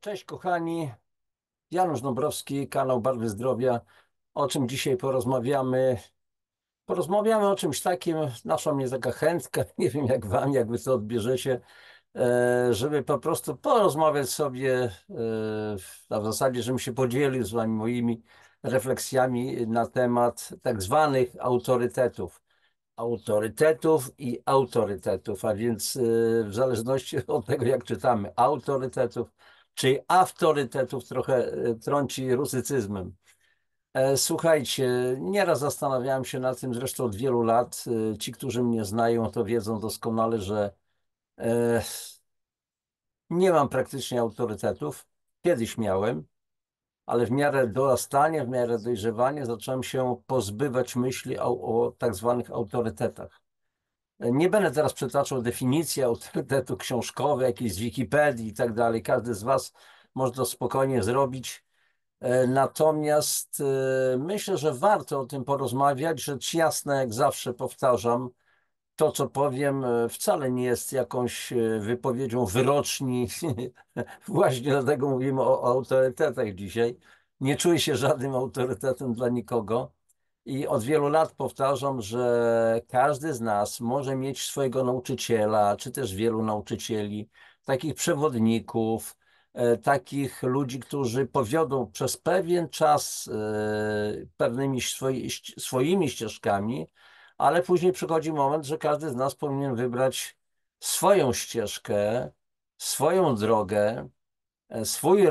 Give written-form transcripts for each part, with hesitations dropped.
Cześć kochani, Janusz Dąbrowski, kanał Barwy Zdrowia. O czym dzisiaj porozmawiamy? Porozmawiamy o czymś takim, naszła mnie taka chętka, nie wiem jak wam, jak wy to odbierzecie, żeby po prostu porozmawiać sobie, a w zasadzie, żebym się podzielił z wami moimi refleksjami na temat tak zwanych autorytetów. Autorytetów i autorytetów, a więc w zależności od tego, jak czytamy, autorytetów czy autorytetów, trochę trąci rusycyzmem. Słuchajcie, nieraz zastanawiałem się nad tym, zresztą od wielu lat. Ci, którzy mnie znają, to wiedzą doskonale, że e, nie mam praktycznie autorytetów. Kiedyś miałem, ale w miarę dorastania, w miarę dojrzewania zacząłem się pozbywać myśli o tak zwanych autorytetach. Nie będę teraz przytaczał definicji autorytetu książkowej, jakiejś z Wikipedii i tak dalej. Każdy z Was może to spokojnie zrobić. Natomiast myślę, że warto o tym porozmawiać. Rzecz jasna, jak zawsze powtarzam, to co powiem wcale nie jest jakąś wypowiedzią wyroczni. Właśnie dlatego mówimy o autorytetach dzisiaj. Nie czuję się żadnym autorytetem dla nikogo. I od wielu lat powtarzam, że każdy z nas może mieć swojego nauczyciela, czy też wielu nauczycieli, takich przewodników, takich ludzi, którzy powiodą przez pewien czas pewnymi swoimi ścieżkami, ale później przychodzi moment, że każdy z nas powinien wybrać swoją ścieżkę, swoją drogę, swój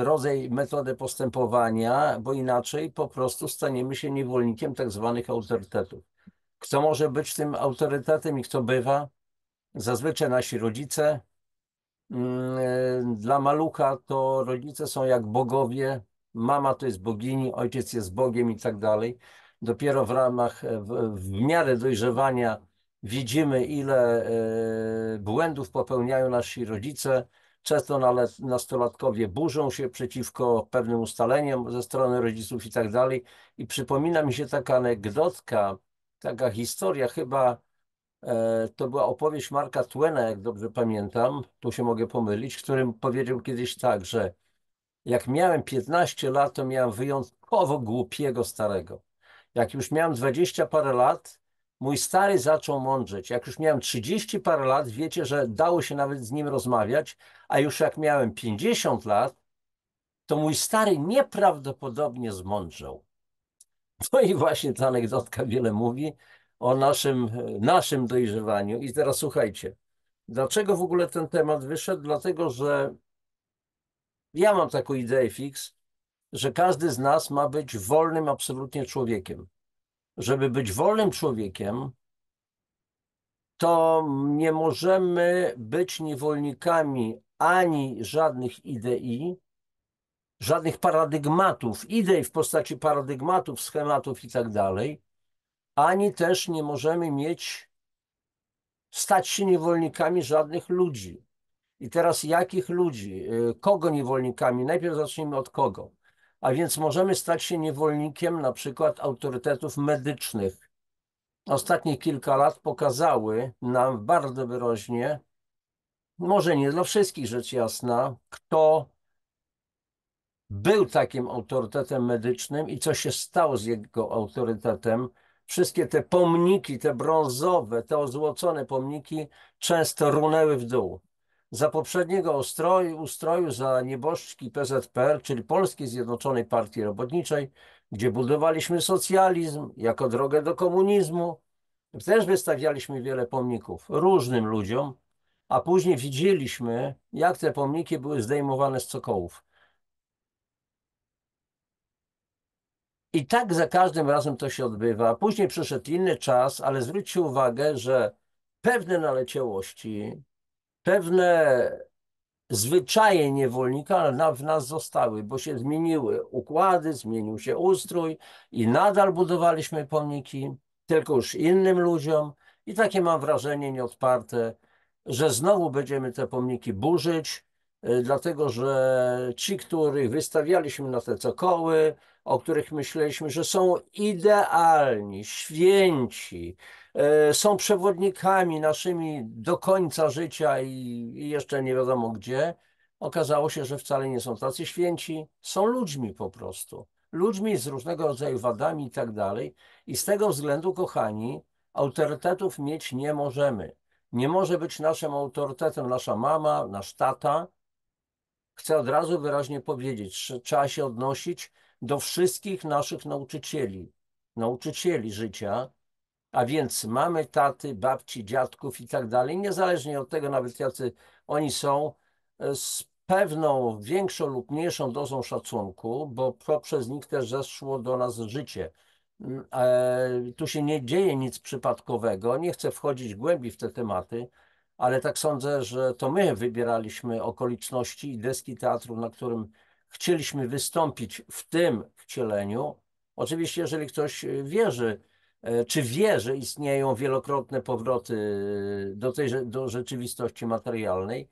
rodzaj metody postępowania, bo inaczej po prostu staniemy się niewolnikiem tak zwanych autorytetów. Kto może być tym autorytetem i kto bywa? Zazwyczaj nasi rodzice. Dla malucha to rodzice są jak bogowie, mama to jest bogini, ojciec jest Bogiem i tak dalej. Dopiero w ramach, w miarę dojrzewania widzimy, ile błędów popełniają nasi rodzice. Często nastolatkowie burzą się przeciwko pewnym ustaleniom ze strony rodziców i tak dalej. I przypomina mi się taka anegdotka, taka historia chyba. To była opowieść Marka Twena, jak dobrze pamiętam, tu się mogę pomylić, którym powiedział kiedyś tak, że jak miałem 15 lat, to miałem wyjątkowo głupiego starego. Jak już miałem 20 parę lat, mój stary zaczął mądrzeć. Jak już miałem 30 parę lat, wiecie, że dało się nawet z nim rozmawiać, a już jak miałem 50 lat, to mój stary nieprawdopodobnie zmądrzał. No i właśnie ta anegdotka wiele mówi o naszym dojrzewaniu. I teraz słuchajcie, dlaczego w ogóle ten temat wyszedł? Dlatego, że ja mam taką ideę fix, że każdy z nas ma być wolnym absolutnie człowiekiem. Żeby być wolnym człowiekiem, to nie możemy być niewolnikami ani żadnych idei, żadnych paradygmatów, idei w postaci paradygmatów, schematów i tak dalej, ani też nie możemy stać się niewolnikami żadnych ludzi. I teraz jakich ludzi? Kogo niewolnikami? Najpierw zacznijmy od kogo. A więc możemy stać się niewolnikiem na przykład autorytetów medycznych. Ostatnie kilka lat pokazały nam bardzo wyraźnie, może nie dla wszystkich rzecz jasna, kto był takim autorytetem medycznym i co się stało z jego autorytetem. Wszystkie te pomniki, te brązowe, te ozłocone pomniki często runęły w dół. Za poprzedniego ustroju, za nieboszczki PZPR, czyli Polskiej Zjednoczonej Partii Robotniczej, gdzie budowaliśmy socjalizm jako drogę do komunizmu, też wystawialiśmy wiele pomników różnym ludziom, a później widzieliśmy, jak te pomniki były zdejmowane z cokołów. I tak za każdym razem to się odbywa. Później przyszedł inny czas, ale zwróćcie uwagę, że pewne naleciałości, pewne zwyczaje niewolnika w nas zostały, bo się zmieniły układy, zmienił się ustrój i nadal budowaliśmy pomniki, tylko już innym ludziom. I takie mam wrażenie nieodparte, że znowu będziemy te pomniki burzyć, dlatego że ci, których wystawialiśmy na te cokoły, o których myśleliśmy, że są idealni, święci, są przewodnikami naszymi do końca życia i jeszcze nie wiadomo gdzie. Okazało się, że wcale nie są tacy święci, są ludźmi po prostu. Ludźmi z różnego rodzaju wadami i tak dalej. I z tego względu, kochani, autorytetów mieć nie możemy. Nie może być naszym autorytetem nasza mama, nasz tata. Chcę od razu wyraźnie powiedzieć, że trzeba się odnosić do wszystkich naszych nauczycieli, nauczycieli życia, a więc mamy, taty, babci, dziadków i tak dalej, niezależnie od tego nawet jacy oni są, z pewną większą lub mniejszą dozą szacunku, bo poprzez nich też zeszło do nas życie. Tu się nie dzieje nic przypadkowego, nie chcę wchodzić głębiej w te tematy, ale tak sądzę, że to my wybieraliśmy okoliczności i deski teatru, na którym chcieliśmy wystąpić w tym wcieleniu. Oczywiście, jeżeli ktoś wierzy, czy wie, że istnieją wielokrotne powroty do rzeczywistości materialnej,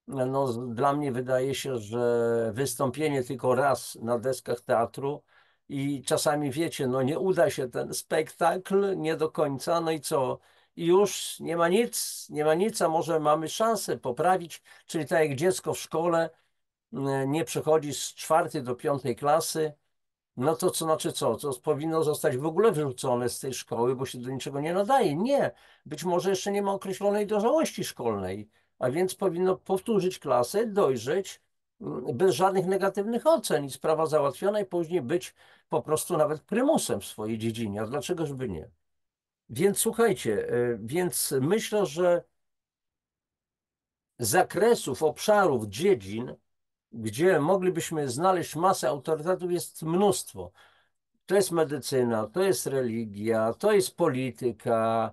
no, dla mnie wydaje się, że wystąpienie tylko raz na deskach teatru i czasami wiecie, no nie uda się ten spektakl nie do końca, no i co? I już nie ma nic, nie ma nic, a może mamy szansę poprawić, czyli tak jak dziecko w szkole nie przechodzi z 4. do 5. klasy, no to co znaczy co? To powinno zostać w ogóle wyrzucone z tej szkoły, bo się do niczego nie nadaje. Nie. Być może jeszcze nie ma określonej dojrzałości szkolnej, a więc powinno powtórzyć klasę, dojrzeć bez żadnych negatywnych ocen i sprawa załatwiona i później być po prostu nawet prymusem w swojej dziedzinie. A dlaczegoż by nie? Więc słuchajcie, więc myślę, że zakresów, obszarów, dziedzin, gdzie moglibyśmy znaleźć masę autorytetów, jest mnóstwo. To jest medycyna, to jest religia, to jest polityka,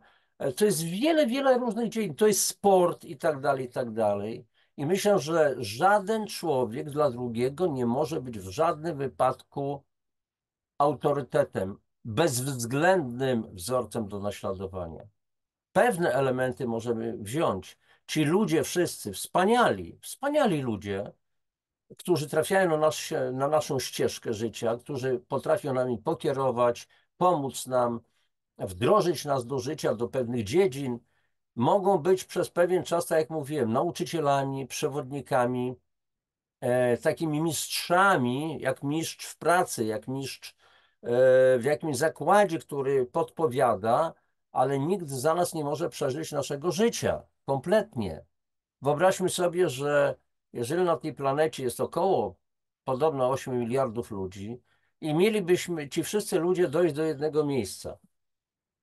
to jest wiele, wiele różnych dziedzin, to jest sport i tak dalej, i tak dalej. I myślę, że żaden człowiek dla drugiego nie może być w żadnym wypadku autorytetem, bezwzględnym wzorcem do naśladowania. Pewne elementy możemy wziąć. Ci ludzie wszyscy, wspaniali, wspaniali ludzie, którzy trafiają na naszą ścieżkę życia, którzy potrafią nami pokierować, pomóc nam, wdrożyć nas do życia, do pewnych dziedzin, mogą być przez pewien czas, tak jak mówiłem, nauczycielami, przewodnikami, takimi mistrzami, jak mistrz w pracy, jak mistrz w jakimś zakładzie, który podpowiada, ale nikt za nas nie może przeżyć naszego życia kompletnie. Wyobraźmy sobie, że jeżeli na tej planecie jest około podobno 8 miliardów ludzi i mielibyśmy ci wszyscy ludzie dojść do jednego miejsca.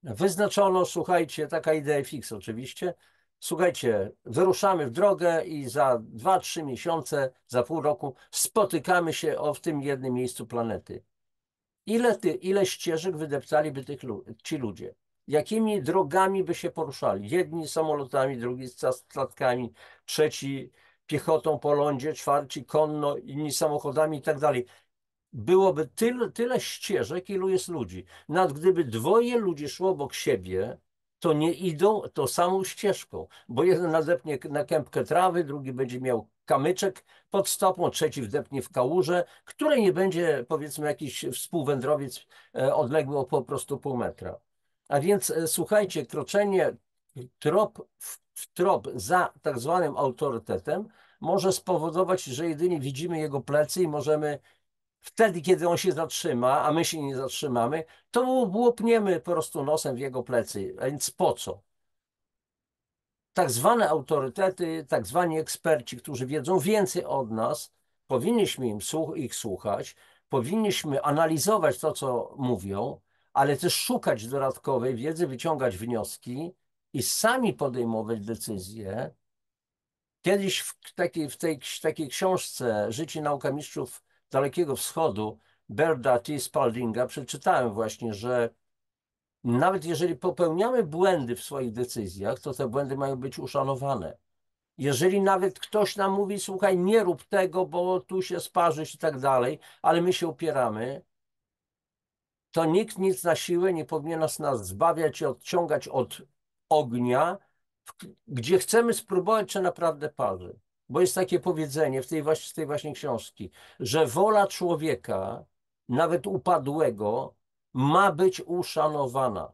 Wyznaczono, słuchajcie, taka idea fix oczywiście, słuchajcie, wyruszamy w drogę i za 2-3 miesiące, za pół roku spotykamy się w tym jednym miejscu planety. Ile ścieżek wydeptaliby ci ludzie? Jakimi drogami by się poruszali? Jedni samolotami, drugi statkami, trzeci piechotą po lądzie, czwarci konno, inni samochodami i tak dalej. Byłoby tyle ścieżek, ilu jest ludzi. Nawet gdyby dwoje ludzi szło obok siebie, to nie idą tą samą ścieżką, bo jeden nadepnie na kępkę trawy, drugi będzie miał kamyczek pod stopą, trzeci wdepnie w kałużę, której nie będzie, powiedzmy, jakiś współwędrowiec odległy o po prostu pół metra. A więc słuchajcie, kroczenie w trop za tak zwanym autorytetem może spowodować, że jedynie widzimy jego plecy i możemy wtedy, kiedy on się zatrzyma, a my się nie zatrzymamy, to łupniemy po prostu nosem w jego plecy. A więc po co? Tak zwane autorytety, tak zwani eksperci, którzy wiedzą więcej od nas, powinniśmy ich słuchać, powinniśmy analizować to, co mówią, ale też szukać dodatkowej wiedzy, wyciągać wnioski i sami podejmować decyzje. Kiedyś w takiej książce Życie i nauka mistrzów Dalekiego Wschodu Berda T. Spaldinga przeczytałem właśnie, że nawet jeżeli popełniamy błędy w swoich decyzjach, to te błędy mają być uszanowane. Jeżeli nawet ktoś nam mówi, słuchaj, nie rób tego, bo tu się sparzysz i tak dalej, ale my się upieramy, to nikt nic na siłę nie powinien nas zbawiać i odciągać od ognia, gdzie chcemy spróbować, czy naprawdę parzy. Bo jest takie powiedzenie z tej właśnie książki, że wola człowieka, nawet upadłego, ma być uszanowana,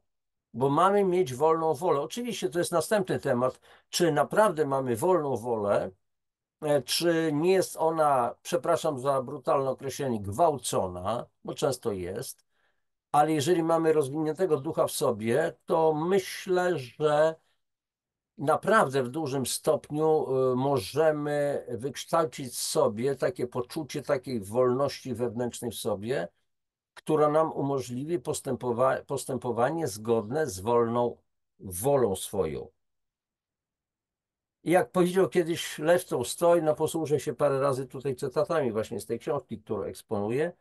bo mamy mieć wolną wolę. Oczywiście to jest następny temat, czy naprawdę mamy wolną wolę, czy nie jest ona, przepraszam za brutalne określenie, gwałcona, bo często jest, ale jeżeli mamy rozwiniętego ducha w sobie, to myślę, że naprawdę w dużym stopniu możemy wykształcić w sobie takie poczucie takiej wolności wewnętrznej w sobie, która nam umożliwi postępowanie zgodne z wolną wolą swoją. I jak powiedział kiedyś Lew Tolstoj, no posłużę się parę razy tutaj cytatami właśnie z tej książki, którą eksponuję.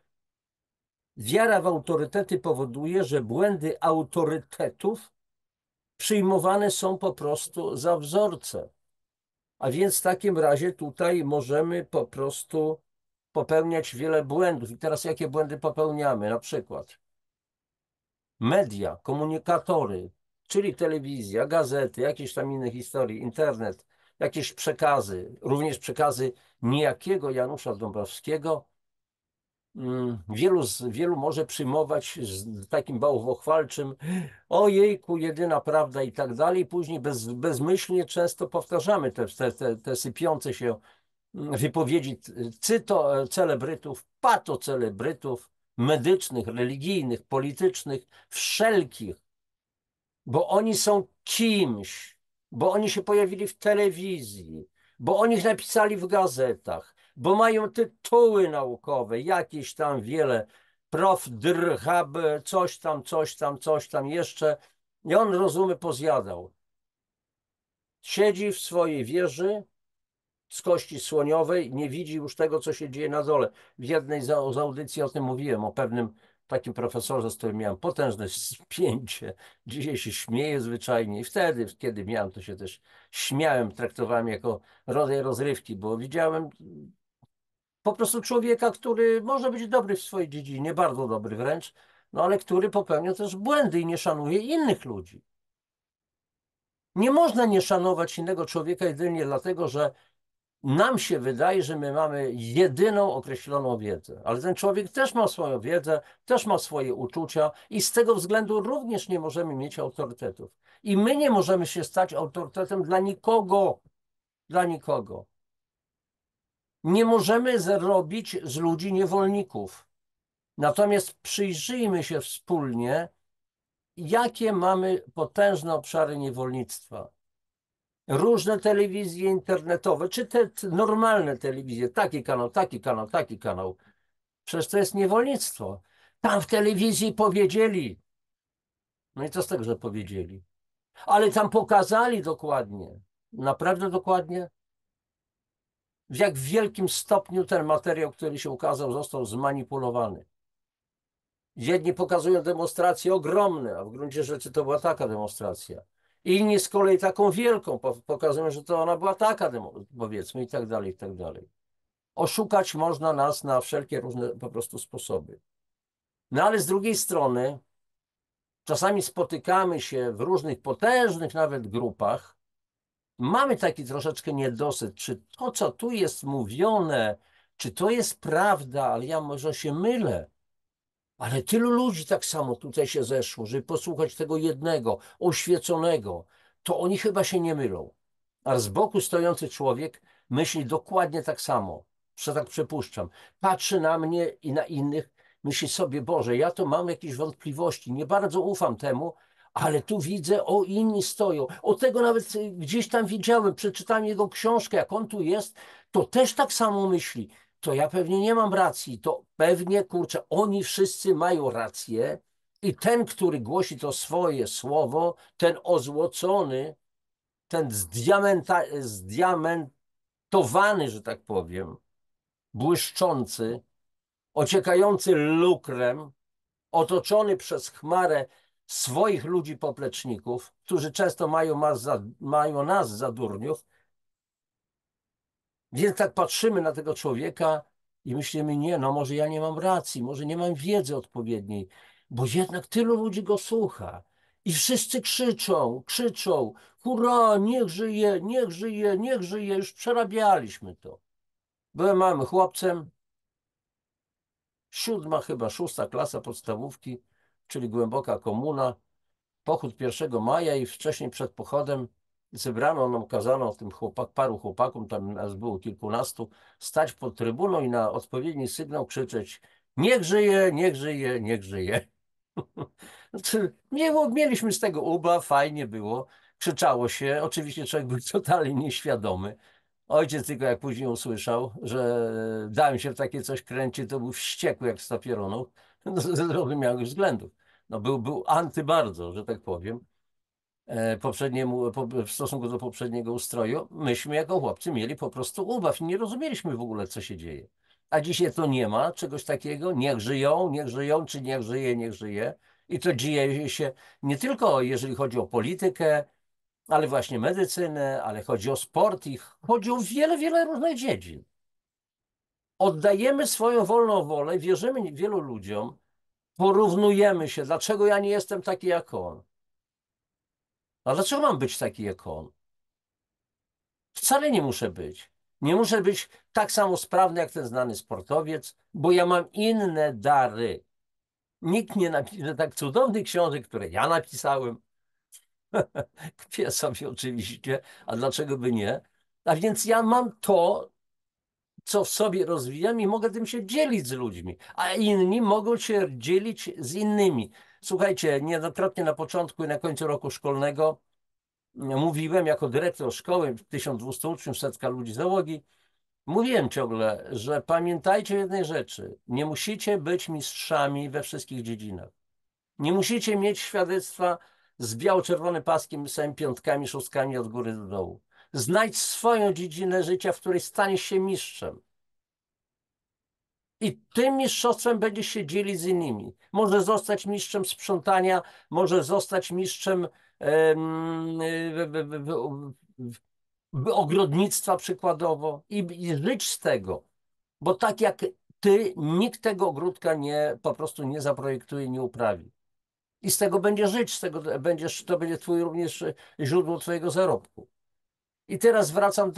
Wiara w autorytety powoduje, że błędy autorytetów przyjmowane są po prostu za wzorce. A więc w takim razie tutaj możemy po prostu popełniać wiele błędów. I teraz jakie błędy popełniamy? Na przykład media, komunikatory, czyli telewizja, gazety, jakieś tam inne historie, internet, jakieś przekazy, również przekazy niejakiego Janusza Dąbrowskiego. Wielu może przyjmować z takim bałwochwalczym ojejku, jedyna prawda i tak dalej. Później bezmyślnie często powtarzamy te sypiące się wypowiedzi celebrytów, patocelebrytów medycznych, religijnych, politycznych, wszelkich, bo oni są kimś, bo oni się pojawili w telewizji, bo o nich napisali w gazetach, bo mają tytuły naukowe, jakieś tam wiele, prof. Dr. Hab, coś tam, coś tam, coś tam jeszcze. I on rozumy pozjadał. Siedzi w swojej wieży z kości słoniowej, nie widzi już tego, co się dzieje na dole. W jednej z audycji o tym mówiłem, o pewnym takim profesorze, z którym miałem potężne spięcie. Dzisiaj się śmieję zwyczajnie i wtedy, kiedy miałem, to się też śmiałem, traktowałem jako rodzaj rozrywki, bo widziałem po prostu człowieka, który może być dobry w swojej dziedzinie, bardzo dobry wręcz, no ale który popełnia też błędy i nie szanuje innych ludzi. Nie można nie szanować innego człowieka jedynie dlatego, że nam się wydaje, że my mamy jedyną określoną wiedzę, ale ten człowiek też ma swoją wiedzę, też ma swoje uczucia i z tego względu również nie możemy mieć autorytetów. I my nie możemy się stać autorytetem dla nikogo, dla nikogo. Nie możemy zrobić z ludzi niewolników. Natomiast przyjrzyjmy się wspólnie, jakie mamy potężne obszary niewolnictwa. Różne telewizje internetowe, czy te normalne telewizje, taki kanał, taki kanał, taki kanał. Przecież to jest niewolnictwo. Tam w telewizji powiedzieli. No i co z tego, że powiedzieli? Ale tam pokazali dokładnie. Naprawdę dokładnie. W jak wielkim stopniu ten materiał, który się ukazał, został zmanipulowany. Jedni pokazują demonstracje ogromne, a w gruncie rzeczy to była taka demonstracja. Inni z kolei taką wielką pokazują, że to ona była taka, powiedzmy, i tak dalej, i tak dalej. Oszukać można nas na wszelkie różne po prostu sposoby. No ale z drugiej strony czasami spotykamy się w różnych potężnych nawet grupach, mamy taki troszeczkę niedosyt, czy to, co tu jest mówione, czy to jest prawda, ale ja może się mylę. Ale tylu ludzi tak samo tutaj się zeszło, żeby posłuchać tego jednego, oświeconego, to oni chyba się nie mylą. A z boku stojący człowiek myśli dokładnie tak samo, że tak przypuszczam. Patrzy na mnie i na innych, myśli sobie, Boże, ja to mam jakieś wątpliwości, nie bardzo ufam temu, ale tu widzę, o inni stoją. O tego nawet gdzieś tam widziałem, przeczytałem jego książkę, jak on tu jest, to też tak samo myśli. To ja pewnie nie mam racji, to pewnie, kurczę, oni wszyscy mają rację i ten, który głosi to swoje słowo, ten ozłocony, ten zdiamentowany, że tak powiem, błyszczący, ociekający lukrem, otoczony przez chmarę swoich ludzi popleczników, którzy często mają nas za durniów, więc tak patrzymy na tego człowieka i myślimy, nie, no może ja nie mam racji, może nie mam wiedzy odpowiedniej, bo jednak tylu ludzi go słucha. I wszyscy krzyczą, krzyczą, hurra, niech żyje, niech żyje, niech żyje. Już przerabialiśmy to. Byłem małym chłopcem, 7. chyba, 6. klasa podstawówki, czyli głęboka komuna, pochód 1 maja i wcześniej przed pochodem zebrano nam, kazano tym paru chłopakom, tam nas było kilkunastu, stać pod trybuną i na odpowiedni sygnał krzyczeć: niech żyje, niech żyje, niech żyje. Znaczy, mieliśmy z tego ubaw, fajnie było, krzyczało się, oczywiście człowiek był totalnie nieświadomy. Ojciec tylko jak później usłyszał, że dałem się w takie coś kręcić, to był wściekły jak 100 piorunów, ze zrozumiałych względów. No był anty bardzo, że tak powiem, w stosunku do poprzedniego ustroju. Myśmy jako chłopcy mieli po prostu ubaw i nie rozumieliśmy w ogóle, co się dzieje. A dzisiaj to nie ma czegoś takiego. Niech żyją, czy niech żyje, niech żyje. I to dzieje się nie tylko jeżeli chodzi o politykę, ale właśnie medycynę, ale chodzi o sport i chodzi o wiele, wiele różnych dziedzin. Oddajemy swoją wolną wolę, wierzymy wielu ludziom, porównujemy się. Dlaczego ja nie jestem taki jak on? A dlaczego mam być taki jak on? Wcale nie muszę być. Nie muszę być tak samo sprawny jak ten znany sportowiec, bo ja mam inne dary. Nikt nie napisze tak cudownych książek, które ja napisałem. Kpię sobie oczywiście, a dlaczego by nie? A więc ja mam to, co w sobie rozwijam i mogę tym się dzielić z ludźmi, a inni mogą się dzielić z innymi. Słuchajcie, niejednokrotnie na początku i na końcu roku szkolnego mówiłem jako dyrektor szkoły, 1200 uczniów, setka ludzi załogi, mówiłem ciągle, że pamiętajcie jednej rzeczy, nie musicie być mistrzami we wszystkich dziedzinach. Nie musicie mieć świadectwa z biało-czerwonym paskiem, samymi piątkami, szóstkami od góry do dołu. Znajdź swoją dziedzinę życia, w której staniesz się mistrzem. I tym mistrzostwem będziesz się dzielić z innymi. Może zostać mistrzem sprzątania, może zostać mistrzem ogrodnictwa przykładowo i żyć z tego. Bo tak jak ty, nikt tego ogródka po prostu nie zaprojektuje, nie uprawi. I z tego będziesz żyć, z tego to będzie również źródło twojego zarobku. I teraz wracam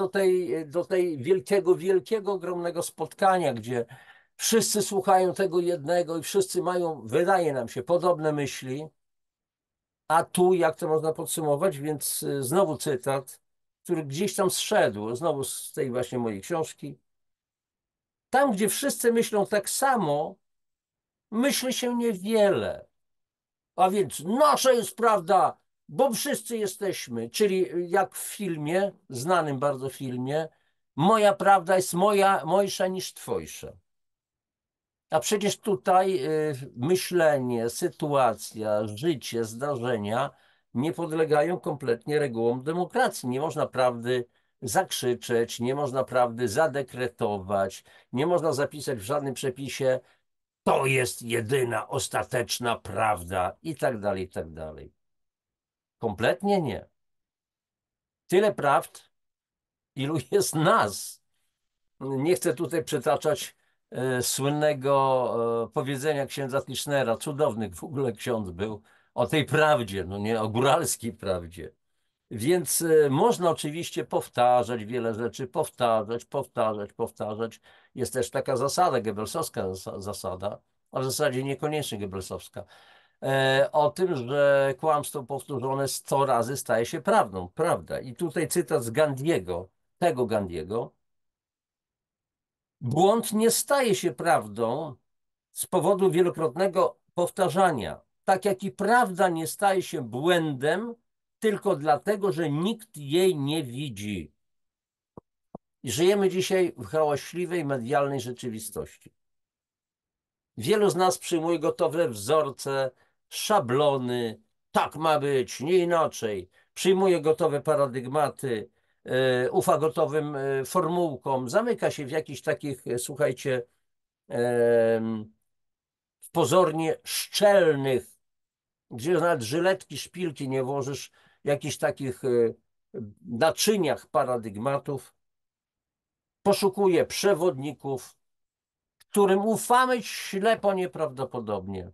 do tej wielkiego, wielkiego, ogromnego spotkania, gdzie wszyscy słuchają tego jednego i wszyscy mają, wydaje nam się, podobne myśli. A tu, jak to można podsumować? Więc znowu cytat, który gdzieś tam zszedł, znowu z tej właśnie mojej książki. Tam, gdzie wszyscy myślą tak samo, myśli się niewiele. A więc nasza jest prawda, bo wszyscy jesteśmy. Czyli jak w filmie, znanym bardzo filmie, moja prawda jest mojsza niż twojsza. A przecież tutaj myślenie, sytuacja, życie, zdarzenia nie podlegają kompletnie regułom demokracji. Nie można prawdy zakrzyczeć, nie można prawdy zadekretować, nie można zapisać w żadnym przepisie: to jest jedyna, ostateczna prawda i tak dalej, i tak dalej. Kompletnie nie. Tyle prawd, ilu jest nas. Nie chcę tutaj przytaczać słynnego powiedzenia księdza Tischnera, cudowny w ogóle ksiądz był, o tej prawdzie, no nie, o góralskiej prawdzie. Więc można oczywiście powtarzać wiele rzeczy, powtarzać. Jest też taka zasada, Goebbelsowska zasada, a w zasadzie niekoniecznie Goebbelsowska, o tym, że kłamstwo powtórzone 100 razy staje się prawdą, prawda. I tutaj cytat z Gandiego, tego Gandiego: błąd nie staje się prawdą z powodu wielokrotnego powtarzania, tak jak i prawda nie staje się błędem tylko dlatego, że nikt jej nie widzi. I żyjemy dzisiaj w hałaśliwej medialnej rzeczywistości. Wielu z nas przyjmuje gotowe wzorce, szablony, tak ma być, nie inaczej. Przyjmuje gotowe paradygmaty, ufa gotowym formułkom, zamyka się w jakichś takich, słuchajcie, pozornie szczelnych, gdzie nawet żyletki, szpilki nie włożysz, jakichś takich naczyniach paradygmatów. Poszukuje przewodników, którym ufamy ślepo nieprawdopodobnie.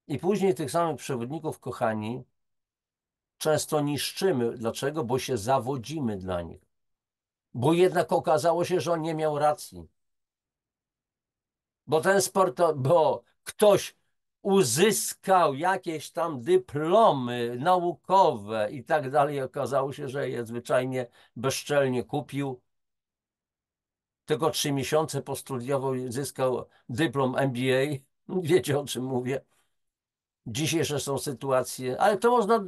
I później tych samych przewodników, kochani, często niszczymy. Dlaczego? Bo się zawodzimy dla nich. Bo jednak okazało się, że on nie miał racji. Bo ten sport, bo ktoś uzyskał jakieś tam dyplomy naukowe i tak dalej. Okazało się, że je zwyczajnie bezczelnie kupił. Tylko 3 miesiące postudiował i zyskał dyplom MBA. Wiecie, o czym mówię. Dzisiejsze są sytuacje, ale to można,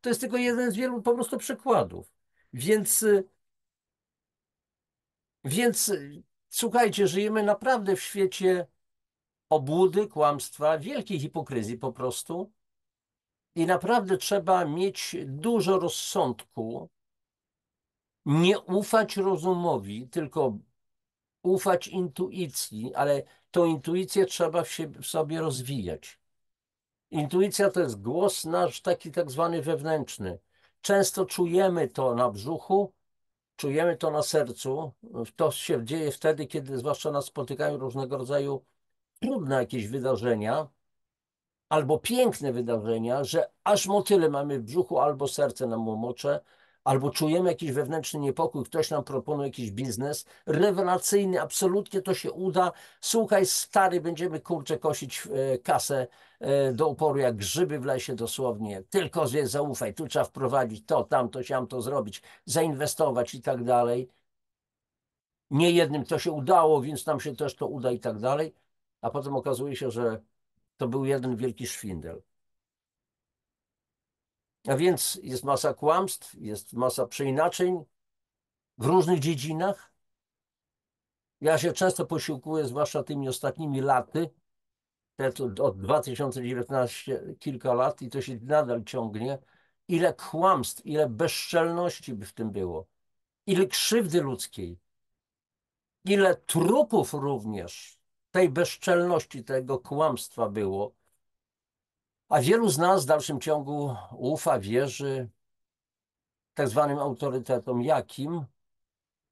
to jest tylko jeden z wielu po prostu przykładów. Więc, więc słuchajcie, żyjemy naprawdę w świecie obłudy, kłamstwa, wielkiej hipokryzji po prostu. I naprawdę trzeba mieć dużo rozsądku, nie ufać rozumowi, tylko ufać intuicji, ale tą intuicję trzeba w sobie rozwijać. Intuicja to jest głos nasz taki tak zwany wewnętrzny. Często czujemy to na brzuchu, czujemy to na sercu. To się dzieje wtedy, kiedy zwłaszcza nas spotykają różnego rodzaju trudne jakieś wydarzenia, albo piękne wydarzenia, że aż motyle mamy w brzuchu, albo serce nam łomocze, albo czujemy jakiś wewnętrzny niepokój, ktoś nam proponuje jakiś biznes, rewelacyjny, absolutnie to się uda. Słuchaj, stary, będziemy kurczę kosić kasę do uporu jak grzyby w lesie dosłownie. Tylko zaufaj, tu trzeba wprowadzić to, tamto, siamto zrobić, zainwestować i tak dalej. Nie jednym to się udało, więc nam się też to uda i tak dalej. A potem okazuje się, że to był jeden wielki szwindel. A więc jest masa kłamstw, jest masa przeinaczeń w różnych dziedzinach. Ja się często posiłkuję, zwłaszcza tymi ostatnimi laty, od 2019 kilka lat i to się nadal ciągnie. Ile kłamstw, ile bezczelności by w tym było, ile krzywdy ludzkiej, ile trupów również tej bezczelności, tego kłamstwa było. A wielu z nas w dalszym ciągu ufa, wierzy tak zwanym autorytetom. Jakim?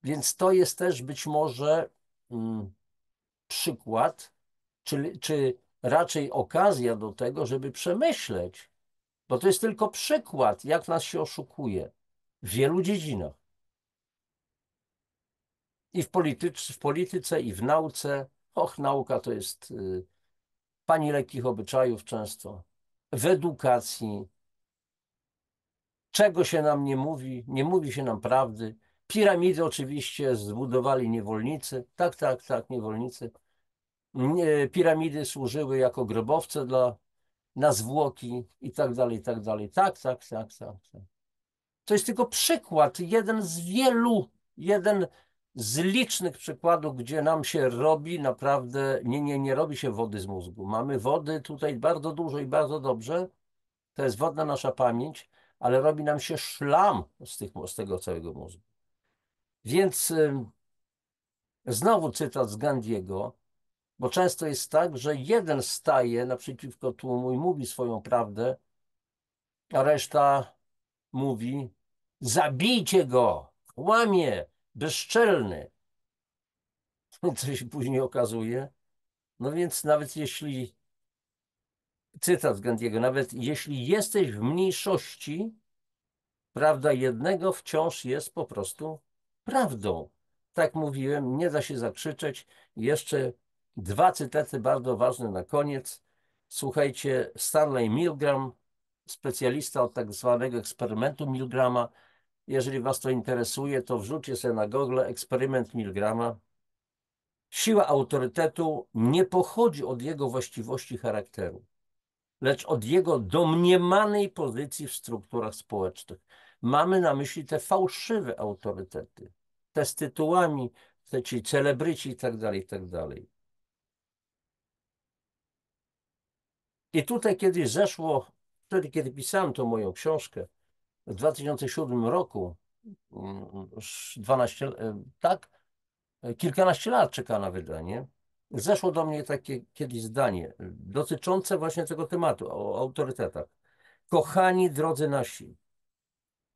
Więc to jest też być może przykład, czy raczej okazja do tego, żeby przemyśleć, bo to jest tylko przykład, jak nas się oszukuje w wielu dziedzinach. I w polityce, i w nauce. Och, nauka to jest pani lekkich obyczajów często. W edukacji. Czego się nam nie mówi się nam prawdy. Piramidy oczywiście zbudowali niewolnicy. Tak, tak, tak, niewolnicy. Piramidy służyły jako grobowce na zwłoki i tak dalej, i tak dalej. Tak, tak, tak, tak, tak. To jest tylko przykład, jeden z wielu, jeden z licznych przykładów, gdzie nam się robi naprawdę, nie robi się wody z mózgu. Mamy wody tutaj bardzo dużo i bardzo dobrze. To jest wodna nasza pamięć, ale robi nam się szlam z tego całego mózgu. Więc znowu cytat z Gandiego, bo często jest tak, że jeden staje naprzeciwko tłumu i mówi swoją prawdę, a reszta mówi: zabijcie go, kłamie, bezczelny. Co się później okazuje. No więc nawet jeśli, cytat z Gandiego, nawet jeśli jesteś w mniejszości, prawda jednego wciąż jest po prostu prawdą. Tak mówiłem, nie da się zakrzyczeć. Jeszcze dwa cytaty bardzo ważne na koniec. Słuchajcie, Stanley Milgram, specjalista od tak zwanego eksperymentu Milgrama. Jeżeli was to interesuje, to wrzućcie sobie na Google eksperyment Milgrama. Siła autorytetu nie pochodzi od jego właściwości charakteru, lecz od jego domniemanej pozycji w strukturach społecznych. Mamy na myśli te fałszywe autorytety, te z tytułami, te ci celebryci i tak dalej, i tak dalej. I tutaj kiedyś zeszło, wtedy kiedy pisałem tą moją książkę, w 2007 roku, już 12, tak, kilkanaście lat czeka na wydanie, zeszło do mnie takie kiedyś zdanie dotyczące właśnie tego tematu, o autorytetach. Kochani drodzy nasi,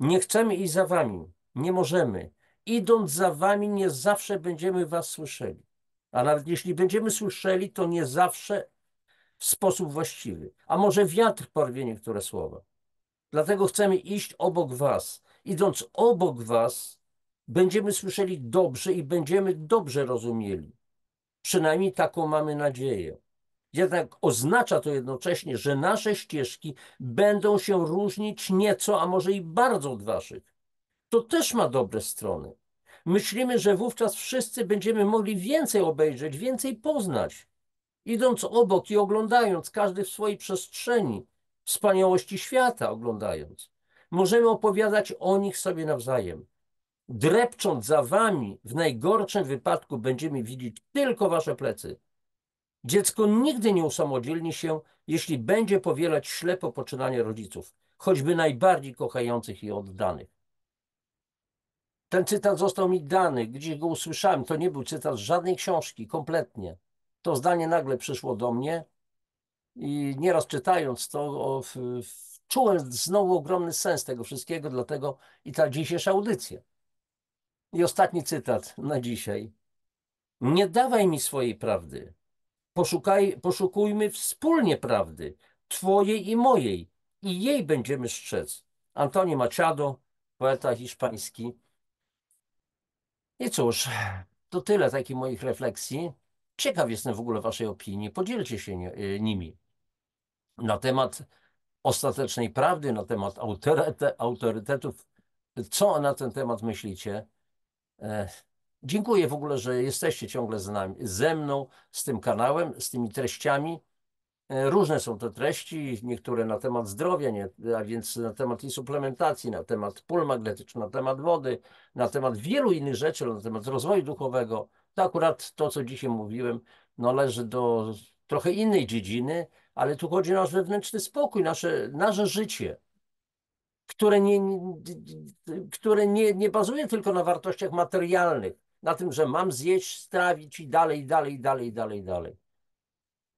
nie chcemy iść za wami, nie możemy. Idąc za wami, nie zawsze będziemy was słyszeli. A nawet jeśli będziemy słyszeli, to nie zawsze w sposób właściwy. A może wiatr porwie niektóre słowa. Dlatego chcemy iść obok was. Idąc obok was, będziemy słyszeli dobrze i będziemy dobrze rozumieli. Przynajmniej taką mamy nadzieję. Jednak oznacza to jednocześnie, że nasze ścieżki będą się różnić nieco, a może i bardzo od waszych. To też ma dobre strony. Myślimy, że wówczas wszyscy będziemy mogli więcej obejrzeć, więcej poznać, idąc obok i oglądając, każdy w swojej przestrzeni, wspaniałości świata oglądając. Możemy opowiadać o nich sobie nawzajem. Drepcząc za wami, w najgorszym wypadku będziemy widzieć tylko wasze plecy. Dziecko nigdy nie usamodzielni się, jeśli będzie powielać ślepo poczynania rodziców, choćby najbardziej kochających i oddanych. Ten cytat został mi dany, gdzieś go usłyszałem. To nie był cytat z żadnej książki, kompletnie. To zdanie nagle przyszło do mnie i nieraz czytając to, czułem znowu ogromny sens tego wszystkiego, dlatego i ta dzisiejsza audycja. I ostatni cytat na dzisiaj. Nie dawaj mi swojej prawdy. Poszukujmy wspólnie prawdy, twojej i mojej, i jej będziemy strzec. Antoni Machado, poeta hiszpański. I cóż, to tyle takich moich refleksji. Ciekaw jestem w ogóle waszej opinii. Podzielcie się nimi na temat ostatecznej prawdy, na temat autorytetów. Co na ten temat myślicie? E, Dziękuję w ogóle, że jesteście ciągle ze mną, z tym kanałem, z tymi treściami. Różne są te treści, niektóre na temat zdrowia, a więc na temat i suplementacji, na temat pól magnetycznych, na temat wody, na temat wielu innych rzeczy, na temat rozwoju duchowego. To akurat to, co dzisiaj mówiłem, należy do trochę innej dziedziny, ale tu chodzi o nasz wewnętrzny spokój, nasze życie, które nie bazuje tylko na wartościach materialnych, na tym, że mam zjeść, strawić i dalej, dalej, dalej, dalej, dalej.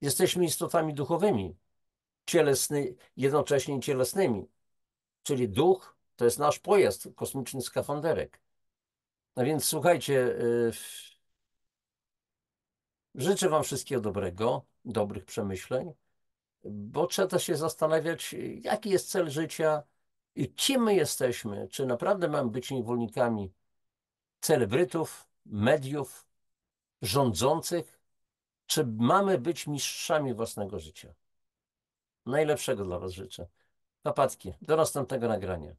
Jesteśmy istotami duchowymi, jednocześnie cielesnymi. Czyli duch to jest nasz pojazd, kosmiczny skafanderek. No więc słuchajcie, życzę wam wszystkiego dobrego, dobrych przemyśleń, bo trzeba się zastanawiać, jaki jest cel życia i kim my jesteśmy. Czy naprawdę mamy być niewolnikami celebrytów, mediów, rządzących, czy mamy być mistrzami własnego życia? Najlepszego dla was życzę. Papatki, do następnego nagrania.